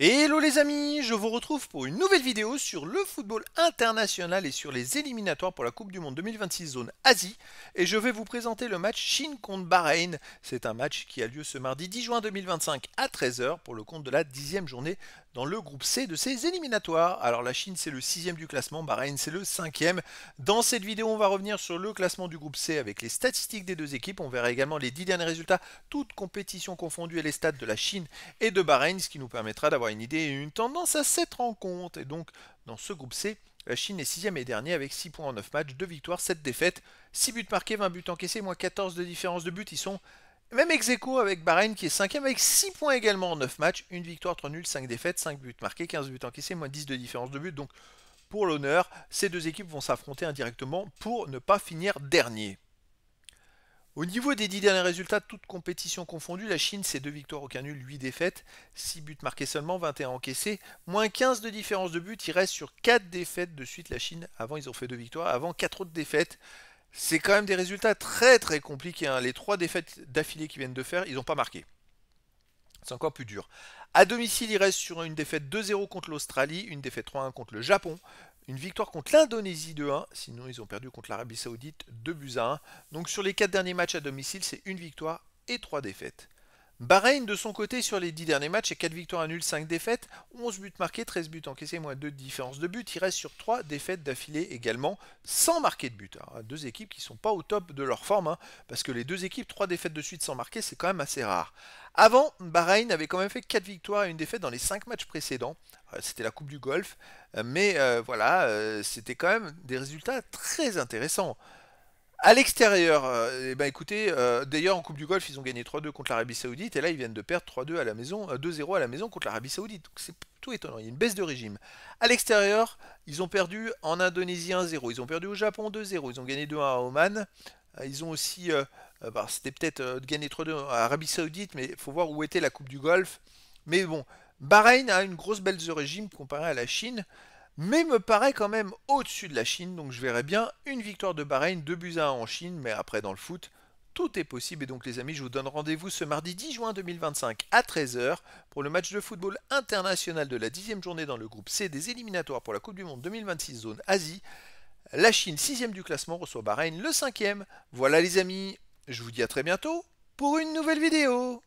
Hello les amis, je vous retrouve pour une nouvelle vidéo sur le football international et sur les éliminatoires pour la Coupe du Monde 2026 zone Asie. Et je vais vous présenter le match Chine contre Bahreïn. C'est un match qui a lieu ce mardi 10 juin 2025 à 13 h pour le compte de la 10e journée dans le groupe C de ces éliminatoires. Alors la Chine c'est le 6e du classement, Bahreïn c'est le 5e. Dans cette vidéo on va revenir sur le classement du groupe C avec les statistiques des deux équipes. On verra également les 10 derniers résultats, toutes compétitions confondues et les stats de la Chine et de Bahreïn, ce qui nous permettra d'avoir une idée et une tendance à cette rencontre. Et donc, dans ce groupe C, la Chine est 6e et dernier avec 6 points en 9 matchs, 2 victoires, 7 défaites, 6 buts marqués, 20 buts encaissés, moins 14 de différence de but. Ils sont même ex aequo avec Bahreïn qui est 5e avec 6 points également en 9 matchs, 1 victoire, 3 nuls, 5 défaites, 5 buts marqués, 15 buts encaissés, moins 10 de différence de but. Donc, pour l'honneur, ces deux équipes vont s'affronter indirectement pour ne pas finir dernier. Au niveau des 10 derniers résultats, toutes compétitions confondues, la Chine c'est 2 victoires, aucun nul, 8 défaites, 6 buts marqués seulement, 21 encaissés, moins 15 de différence de but, il reste sur 4 défaites de suite la Chine. Avant ils ont fait 2 victoires, avant 4 autres défaites. C'est quand même des résultats très très compliqués, hein. Les 3 défaites d'affilée qu'ils viennent de faire, ils n'ont pas marqué. C'est encore plus dur. À domicile, il reste sur une défaite 2-0 contre l'Australie, une défaite 3-1 contre le Japon, une victoire contre l'Indonésie 2-1, sinon ils ont perdu contre l'Arabie Saoudite 2-1. Donc sur les 4 derniers matchs à domicile, c'est une victoire et 3 défaites. Bahreïn de son côté sur les 10 derniers matchs, c'est 4 victoires à nul, 5 défaites, 11 buts marqués, 13 buts encaissés, moins 2 de différence de but. Il reste sur 3 défaites d'affilée également, sans marquer de but. Alors, deux équipes qui ne sont pas au top de leur forme, hein, parce que les deux équipes, 3 défaites de suite sans marquer, c'est quand même assez rare. Avant, Bahreïn avait quand même fait 4 victoires et une défaite dans les 5 matchs précédents. C'était la Coupe du Golfe, mais voilà, c'était quand même des résultats très intéressants. À l'extérieur, eh ben écoutez, d'ailleurs en Coupe du Golfe, ils ont gagné 3-2 contre l'Arabie Saoudite et là ils viennent de perdre 3-2 à la maison, 2-0 à la maison contre l'Arabie Saoudite. Donc c'est tout étonnant, il y a une baisse de régime. À l'extérieur, ils ont perdu en Indonésie 1-0, ils ont perdu au Japon 2-0, ils ont gagné 2-1 à Oman. Ils ont aussi, c'était peut-être gagné 3-2 à l'Arabie Saoudite, mais il faut voir où était la Coupe du Golfe. Mais bon, Bahreïn a une grosse baisse de régime comparée à la Chine, mais me paraît quand même au-dessus de la Chine, donc je verrais bien une victoire de Bahreïn, 2-1 en Chine, mais après dans le foot, tout est possible. Et donc les amis, je vous donne rendez-vous ce mardi 10 juin 2025 à 13 h pour le match de football international de la 10e journée dans le groupe C des éliminatoires pour la Coupe du Monde 2026 zone Asie. La Chine, 6e du classement, reçoit Bahreïn, le 5e. Voilà les amis, je vous dis à très bientôt pour une nouvelle vidéo.